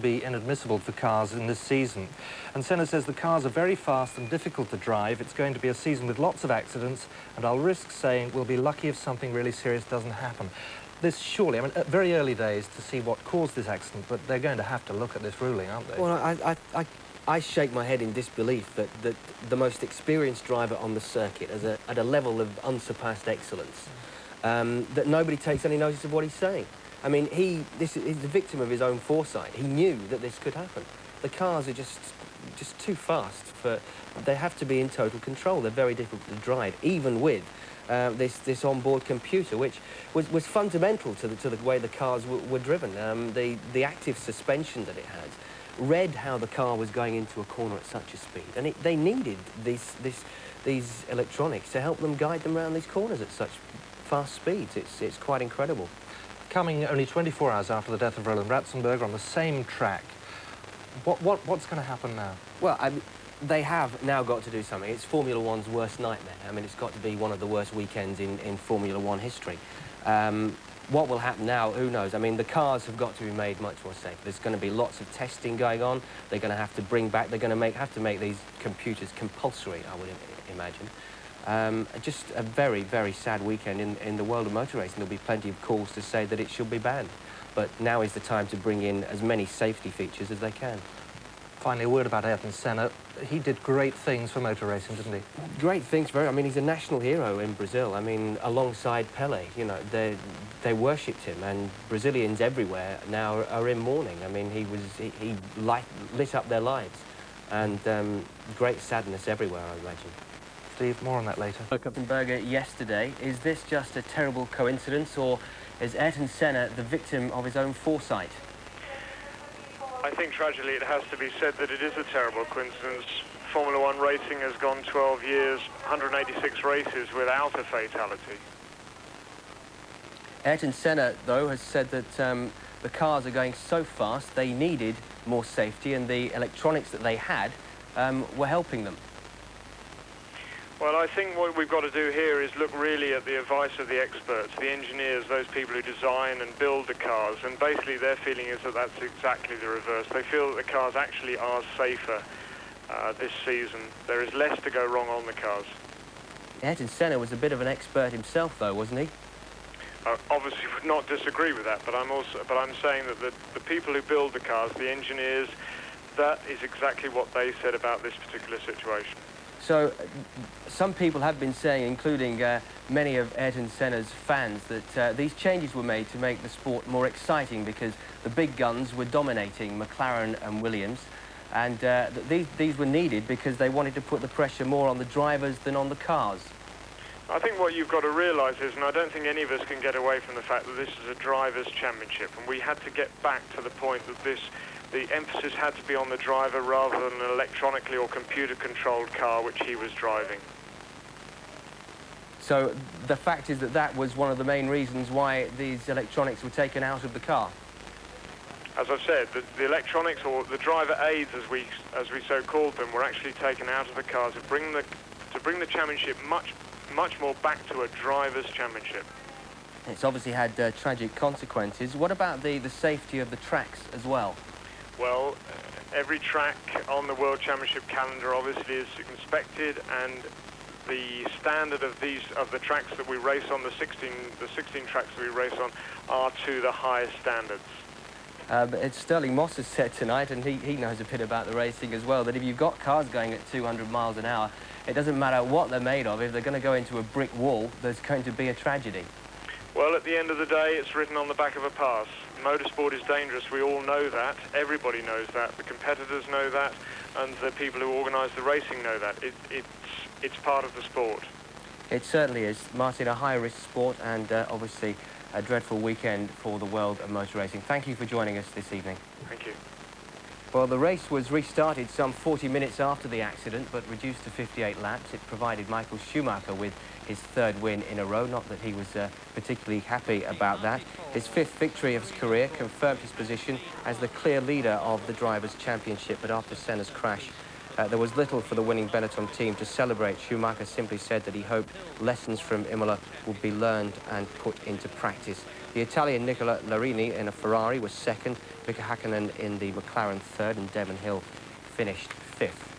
be inadmissible for cars in this season. And Senna says the cars are very fast and difficult to drive. It's going to be a season with lots of accidents, and I'll risk saying we'll be lucky if something really serious doesn't happen. This surely, I mean, very early days to see what caused this accident, but they're going to have to look at this ruling, aren't they? Well, I shake my head in disbelief that the most experienced driver on the circuit at a level of unsurpassed excellence, that nobody takes any notice of what he's saying. I mean, he's the victim of his own foresight. He knew that this could happen. The cars are just too fast they have to be in total control. They're very difficult to drive, even with this onboard computer, which was fundamental to the way the cars were driven. The active suspension that it had read how the car was going into a corner at such a speed, and they needed these electronics to help them guide them around these corners at such fast speeds. It's quite incredible. Coming only 24 hours after the death of Roland Ratzenberger on the same track, what's going to happen now? Well, they have now got to do something. It's Formula One's worst nightmare. I mean, it's got to be one of the worst weekends in Formula One history. What will happen now, who knows? I mean, the cars have got to be made much more safe. There's going to be lots of testing going on. They're going to have to bring back, they're going to have to make these computers compulsory, I would imagine. Just a very, very sad weekend in the world of motor racing. There'll be plenty of calls to say that it should be banned. But now is the time to bring in as many safety features as they can. Finally, a word about Ayrton Senna. He did great things for motor racing, didn't he? Great things, I mean, he's a national hero in Brazil. I mean, alongside Pelé, you know, they worshipped him, and Brazilians everywhere now are in mourning. I mean, he lit up their lives, and great sadness everywhere, I imagine. Steve, more on that later. Ratzenberger yesterday. Is this just a terrible coincidence, or is Ayrton Senna the victim of his own foresight? I think tragically it has to be said that it is a terrible coincidence. Formula One racing has gone 12 years, 186 races without a fatality. Ayrton Senna, though, has said that the cars are going so fast they needed more safety, and the electronics that they had were helping them. Well, I think what we've got to do here is look really at the advice of the experts, the engineers, those people who design and build the cars, and basically their feeling is that that's exactly the reverse. They feel that the cars actually are safer this season. There is less to go wrong on the cars. Ayrton Senna was a bit of an expert himself, though, wasn't he? Obviously would not disagree with that, but I'm saying that the people who build the cars, the engineers, that is exactly what they said about this particular situation. So, some people have been saying, including many of Ayrton Senna's fans, that these changes were made to make the sport more exciting because the big guns were dominating McLaren and Williams, and these were needed because they wanted to put the pressure more on the drivers than on the cars. I think what you've got to realise is, and I don't think any of us can get away from the fact that this is a drivers' championship, and we had to get back to the point that the emphasis had to be on the driver rather than an electronically or computer-controlled car which he was driving. So the fact is that was one of the main reasons why these electronics were taken out of the car? As I've said, the electronics, or the driver aids as we so called them, were actually taken out of the car to bring the championship much more back to a driver's championship. It's obviously had tragic consequences. What about the safety of the tracks as well? Well, every track on the World Championship calendar obviously is inspected, and the standard of the tracks that we race on, the 16 tracks that we race on, are to the highest standards. But Sterling Moss has said tonight, and he knows a bit about the racing as well, that if you've got cars going at 200 miles an hour, it doesn't matter what they're made of. If they're going to go into a brick wall, there's going to be a tragedy. Well, at the end of the day, it's written on the back of a pass. Motorsport is dangerous. We all know that. Everybody knows that. The competitors know that, and the people who organise the racing know that. It's part of the sport. It certainly is. Martin, a high-risk sport, and obviously a dreadful weekend for the world of motor racing. Thank you for joining us this evening. Thank you. Well, the race was restarted some 40 minutes after the accident, but reduced to 58 laps. It provided Michael Schumacher with his third win in a row. Not that he was particularly happy about that. His fifth victory of his career confirmed his position as the clear leader of the Drivers' Championship, but after Senna's crash, there was little for the winning Benetton team to celebrate. Schumacher simply said that he hoped lessons from Imola would be learned and put into practice The Italian Nicola Larini in a Ferrari was second, Mika Hakkinen in the McLaren third, and Devon Hill finished fifth.